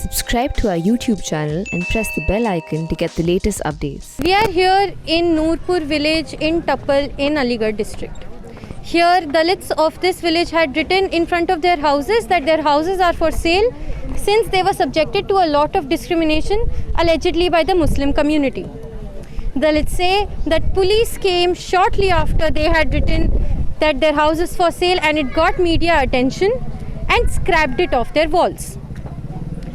Subscribe to our YouTube channel and press the bell icon to get the latest updates. We are here in Noorpur village in Tappal in Aligarh district. Here Dalits of this village had written in front of their houses that their houses are for sale since they were subjected to a lot of discrimination allegedly by the Muslim community. Dalits say that police came shortly after they had written that their house is for sale and it got media attention and scrapped it off their walls.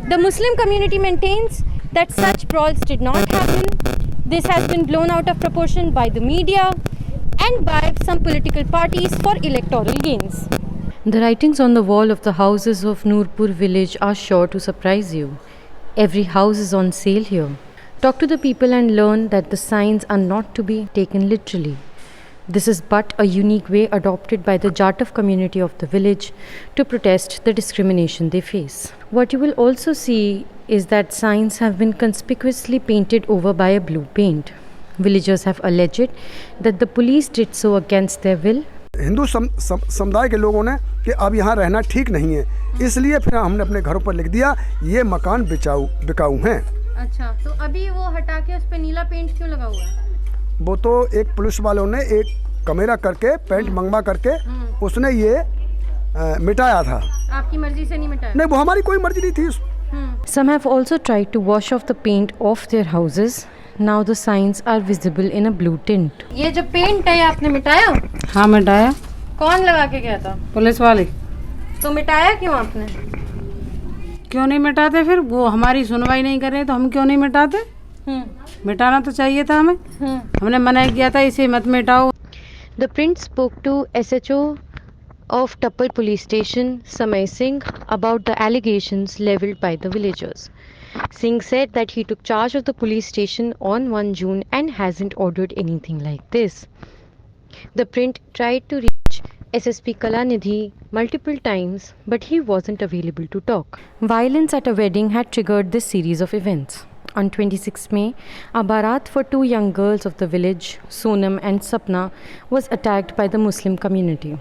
The Muslim community maintains that such brawls did not happen. This has been blown out of proportion by the media and by some political parties for electoral gains. The writings on the wall of the houses of Noorpur village are sure to surprise you. Every house is on sale here. Talk to the people and learn that the signs are not to be taken literally. This is but a unique way adopted by the Jatav community of the village to protest the discrimination they face. What you will also see is that signs have been conspicuously painted over by a blue paint. Villagers have alleged that the police did so against their will. Hindu समुदाय के लोगों ने कि अब यहाँ रहना ठीक नहीं है, इसलिए फिर हमने अपने घरों पर लिख दिया ये मकान बिकाऊ हैं। अच्छा, तो अभी वो हटा के उस पे नीला पेंट क्यों लगा हुआ है? वो तो एक पुलिस वालों ने एक कैमरा करके पेंट मंगवा करके उसने ये मिटाया था। आपकी मर्जी से नहीं मिटाया? नहीं, वो हमारी कोई मर्जी नहीं थी। Some have also tried to wash off the paint off their houses. Now the signs are visible in a blue tint. ये जो पेंट है आपने मिटाया? हाँ मिटाया। कौन लगा के गया था? पुलिस वाले। तो मिटाया क्यों आपने? क्यों नहीं मिटाते फिर? वो हमारी सुनवाई नहीं कर रहे तो हम क्यों नहीं मिटाते? मिटाना तो चाहिए था हमें। हमने मना किया था इसे मत मिटाओ। The print spoke to SHO of Tappal police station, Samay Singh, about the allegations leveled by the villagers. Singh said that he took charge of the police station on 1 June and hasn't ordered anything like this. The print tried to reach SSP Kalanidhi multiple times, but he wasn't available to talk. Violence at a wedding had triggered this series of events. On 26 May, a barat for two young girls of the village, Sonam and Sapna, was attacked by the Muslim community.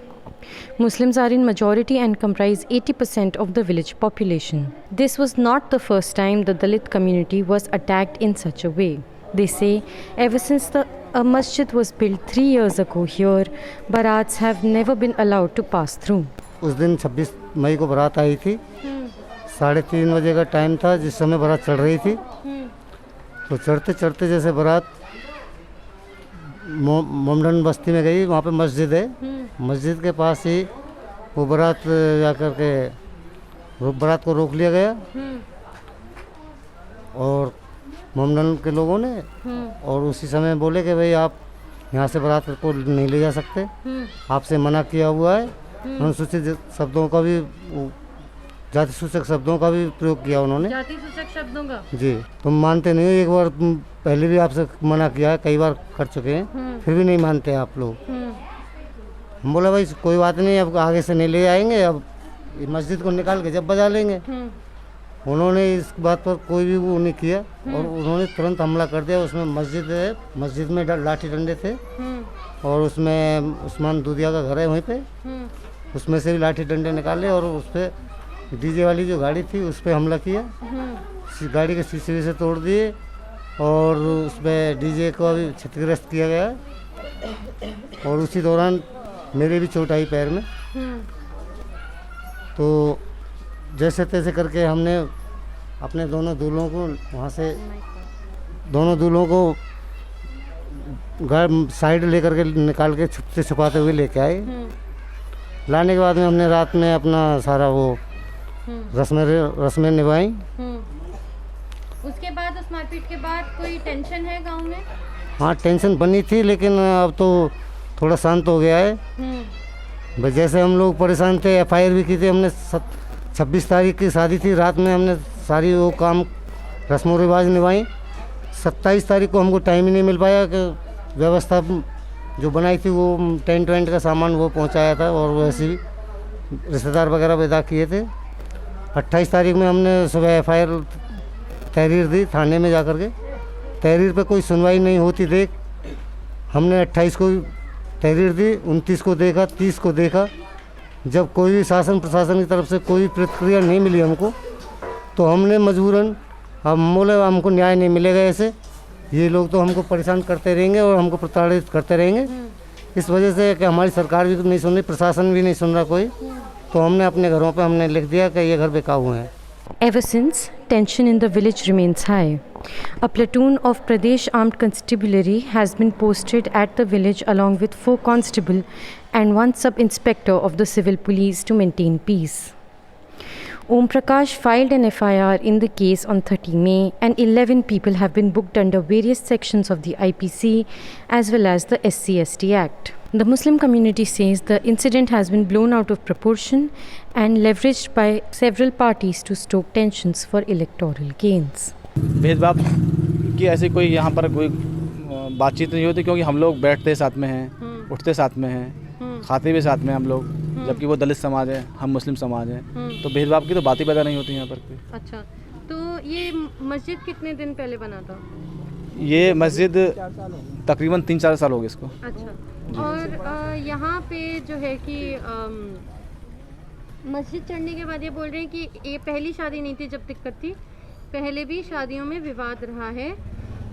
Muslims are in majority and comprise 80% of the village population. This was not the first time the Dalit community was attacked in such a way. They say ever since a masjid was built 3 years ago here, barats have never been allowed to pass through. उस दिन 26 मई को बारात आई थी। 3:30 बजे का time था जिस समय बारात चढ़ रही थी। तो चढ़ते चढ़ते जैसे बारात मोमडन बस्ती में गई, वहाँ पे मस्जिद है। मस्जिद के पास ही वो बारात जाकर के बारात को रोक लिया गया और मोमडन के लोगों ने और उसी समय बोले कि भाई आप यहाँ से बारात को नहीं ले जा सकते, आपसे मना किया हुआ है। अनुसूचित शब्दों का भी, जाति सूचक शब्दों का भी प्रयोग किया उन्होंने। जाति सूचक शब्दों का? जी। तुम मानते नहीं हो, एक बार पहले भी आपसे मना किया है, कई बार कर चुके हैं, फिर भी नहीं मानते आप लोग। हम बोला भाई कोई बात नहीं, अब आगे से नहीं ले आएंगे, अब मस्जिद को निकाल के जब बजा लेंगे। उन्होंने इस बात पर कोई भी वो नहीं किया और उन्होंने तुरंत हमला कर दिया। उसमें मस्जिद है, मस्जिद में लाठी डंडे थे और उसमें उस्मान दूधिया का घर है वहीं पे, उसमें से भी लाठी डंडे निकाले और उस पर डीजे वाली जो गाड़ी थी उस पर हमला किया। गाड़ी के शीशे से तोड़ दिए और उसमें डीजे को भी क्षतिग्रस्त किया गया और उसी दौरान मेरे भी चोट आई पैर में। तो जैसे तैसे करके हमने अपने दोनों दूल्हों को वहाँ से साइड लेकर के निकाल के छुपते छुपाते हुए लेके आए। लाने के बाद में हमने रात में अपना सारा वो रस्में निभाई। उसके बाद उस मारपीट के बाद कोई टेंशन है गांव में? हाँ, टेंशन बनी थी लेकिन अब तो थोड़ा शांत हो गया है। बस जैसे हम लोग परेशान थे, FIR भी की थी हमने। 26 तारीख की शादी थी, रात में हमने सारी वो काम रस्मों रिवाज निभाई। 27 तारीख को हमको टाइम ही नहीं मिल पाया कि व्यवस्था जो बनाई थी वो टेंट वेंट का सामान वो पहुंचाया था और वैसे भी रिश्तेदार वगैरह विदा किए थे। 28 तारीख में हमने सुबह FIR तहरीर दी थाने में जाकर के। तहरीर पे कोई सुनवाई नहीं होती देख हमने 28 को तहरीर दी, 29 को देखा, 30 को देखा। जब कोई भी शासन प्रशासन की तरफ से कोई प्रतिक्रिया नहीं मिली हमको, तो हमने मजबूरन हम बोले हमको न्याय नहीं मिलेगा, ऐसे ये लोग तो हमको परेशान करते रहेंगे और हमको प्रताड़ित करते रहेंगे। इस वजह से कि हमारी सरकार भी नहीं सुन रही, प्रशासन भी नहीं सुन रहा कोई, तो हमने अपने घरों पे हमने लिख दिया कि ये घर बेकाबू हैं। Ever since, tension in the village remains high. A platoon of Pradesh Armed Constabulary has been posted at the village along with 4 constable and 1 sub-inspector of the civil police to maintain peace. Om Prakash filed an FIR in the case on 30 May and 11 people have been booked under various sections of the IPC as well as the SC/ST Act. The Muslim community says the incident has been blown out of proportion and leveraged by several parties to stoke tensions for electoral gains. भेदभाव की ऐसी कोई यहाँ पर कोई बातचीत नहीं होती, क्योंकि हम लोग बैठते साथ में हैं, उठते साथ में हैं, खाते भी साथ में हम लोग, जबकि वो दलित समाज है, हम मुस्लिम समाज हैं, तो भेदभाव की तो बात ही पैदा नहीं होती यहाँ पर कोई। अच्छा, तो ये मस्जिद कितने दिन पहले बना था? ये मस्जिद तकरीबन 3-4 साल हो गए इसको। अच्छा, और यहाँ पे जो है कि मस्जिद चढ़ने के बाद ये बोल रहे हैं कि ये पहली शादी नहीं थी जब दिक्कत थी, पहले भी शादियों में विवाद रहा है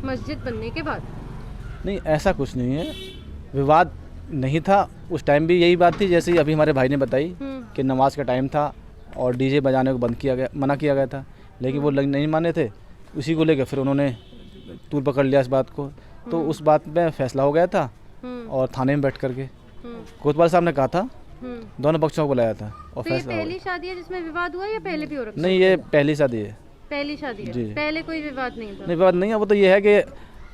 मस्जिद बनने के बाद। नहीं, ऐसा कुछ नहीं है, विवाद नहीं था। उस टाइम भी यही बात थी जैसे अभी हमारे भाई ने बताई कि नमाज का टाइम था और डीजे बजाने को मना किया गया था, लेकिन वो नहीं माने थे। उसी को लेकर फिर उन्होंने तूल पकड़ लिया इस बात को, तो उस बात में फैसला हो गया था और थाने में बैठ करके कोतवाल साहब ने कहा था, दोनों पक्षों को बुलाया था और तो ये फैसला हो पहली शादी है जिसमें विवाद हुआ या पहले भी हो रखा? नहीं, ये पहली शादी है। पहली शादी है, पहले कोई विवाद नहीं था? नहीं, विवाद नहीं है। वो तो ये है कि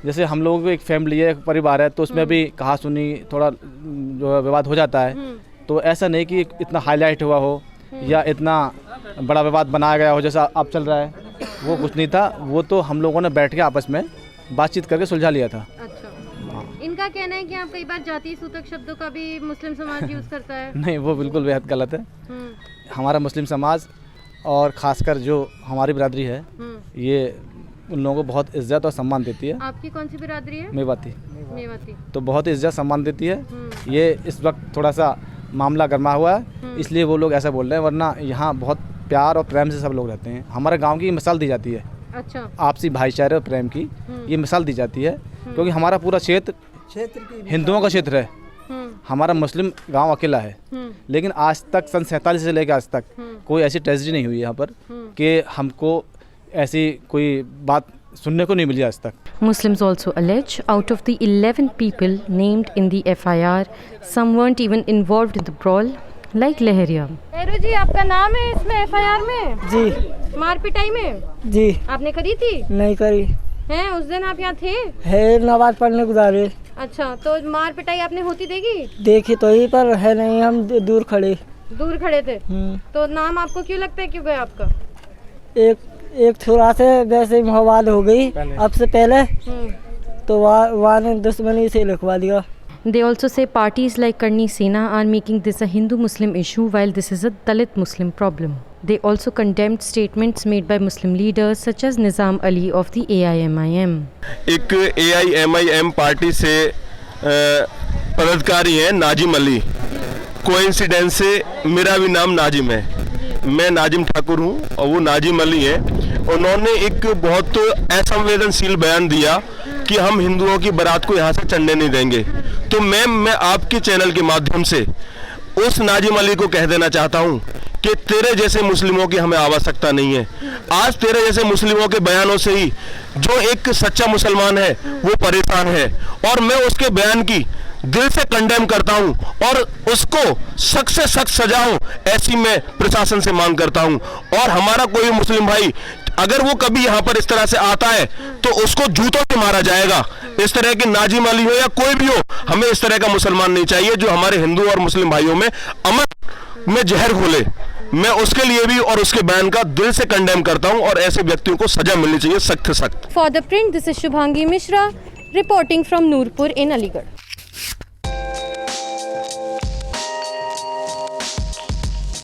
जैसे हम लोगों की एक फैमिली है, एक परिवार है, तो उसमें भी कहा सुनी थोड़ा जो विवाद हो जाता है। तो ऐसा नहीं कि इतना हाईलाइट हुआ हो या इतना बड़ा विवाद बनाया गया हो जैसा अब चल रहा है, वो कुछ नहीं था। वो तो हम लोगों ने बैठ के आपस में बातचीत करके सुलझा लिया था। अच्छा, इनका कहना है कि आप कई बार जातीय सूचक शब्दों का भी मुस्लिम समाज यूज करता है। नहीं, वो बिल्कुल बेहद गलत है। हमारा मुस्लिम समाज और ख़ासकर जो हमारी बिरादरी है, ये उन लोगों को बहुत इज्जत और सम्मान देती है। आपकी कौन सी बिरादरी है? मेवाती। मेवाती। तो बहुत इज्जत सम्मान देती है। ये इस वक्त थोड़ा सा मामला गर्मा हुआ है, इसलिए वो लोग ऐसा बोल रहे हैं, वरना यहाँ बहुत प्यार और प्रेम से सब लोग रहते हैं। हमारे गांव की मिसाल दी जाती है। अच्छा, आपसी भाईचारे और प्रेम की ये मिसाल दी जाती है, क्योंकि हमारा पूरा क्षेत्र हिंदुओं का क्षेत्र है। हमारा मुस्लिम गांव अकेला है, लेकिन आज तक सन 47 से लेकर आज तक कोई ऐसी ट्रेजेडी नहीं हुई यहाँ पर कि हमको ऐसी कोई बात सुनने को नहीं मिली आज तक। Muslims also allege out of the 11 people named in the FIR, some weren't even involved in the brawl, like Leheria. एरो जी, आपका नाम है इसमें FIR में? जी। मार पिटाई में? जी। आपने करी थी? नहीं करी हैं, उस दिन आप यहाँ थे? है, नमाज पढ़ने गुजारे। अच्छा, तो मार पिटाई आपने होती देखी? देखी तो ही, पर है नहीं, हम दूर खड़े थे। तो नाम आपको क्यों लगता है क्यों गया आपका? एक छोरा से वैसे मवाद हो गई अब से पहले, तो वहाँ ने दुश्मनी से लिखवा दिया। They also say parties like Karni Sena are making this a Hindu-Muslim issue while this is a Dalit-Muslim problem. They also condemned statements made by Muslim leaders such as Nizam Ali of the AIMIM. एक AIMIM party से पदाधिकारी हैं Nazim Ali. Coincidence से मेरा भी नाम नाजिम है, मैं नाजिम ठाकुर हूँ और वो नाजिम अली हैं। उन्होंने एक बहुत असंवेदनशील बयान दिया कि हम हिंदुओं की बारात को यहाँ से चढ़ने नहीं देंगे। तो मैं आपके चैनल के माध्यम से उस नाजिम अली को कह देना चाहता हूँ कि तेरे जैसे मुस्लिमों की हमें आवश्यकता नहीं है। आज तेरे जैसे मुस्लिमों के बयानों से ही जो एक सच्चा मुसलमान है वो परेशान है, और मैं उसके बयान की दिल से कंडेम करता हूं और उसको सख्त से सख्त सजा हो, ऐसी मैं प्रशासन से मांग करता हूं। और हमारा कोई मुस्लिम भाई अगर वो कभी यहाँ पर इस तरह से आता है तो उसको जूतों से मारा जाएगा। इस तरह के नाजिम अली हो या कोई भी हो, हमें इस तरह का मुसलमान नहीं चाहिए जो हमारे हिंदू और मुस्लिम भाइयों में अमन में जहर घोले। मैं उसके लिए भी और उसके बयान का दिल से कंडेम करता हूं और ऐसे व्यक्तियों को सजा मिलनी चाहिए सख्त से सख्त। For the Print, this is Shubhangi Mishra reporting from Noorpur in Aligarh.